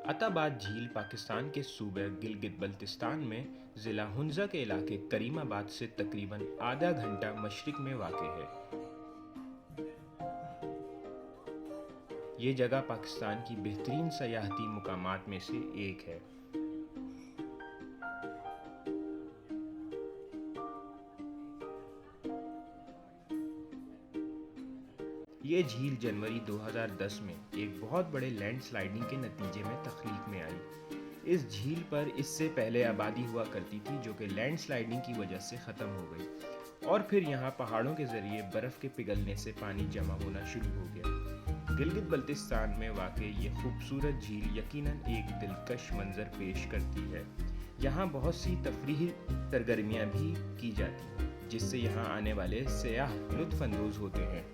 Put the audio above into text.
अताबाद झील पाकिस्तान के सूबे गिलगित बल्तिस्तान में ज़िला हुंज़ा के इलाके करीमाबाद से तकरीबन आधा घंटा मशरिक में वाक़ है। ये जगह पाकिस्तान की बेहतरीन सयाहती मुकामात में से एक है। ये झील जनवरी 2010 में एक बहुत बड़े लैंडस्लाइडिंग के नतीजे में तख्लीक में आई। इस झील पर इससे पहले आबादी हुआ करती थी जो कि लैंडस्लाइडिंग की वजह से ख़त्म हो गई और फिर यहाँ पहाड़ों के ज़रिए बर्फ़ के पिघलने से पानी जमा होना शुरू हो गया। गिलगित बल्तिस्तान में वाक़ ये खूबसूरत झील यकीनन एक दिलकश मंज़र पेश करती है। यहाँ बहुत सी तफरीही सरगर्मियाँ भी की जाती हैं जिससे यहाँ आने वाले सयाह लुत्फ़ अंदोज़ होते हैं।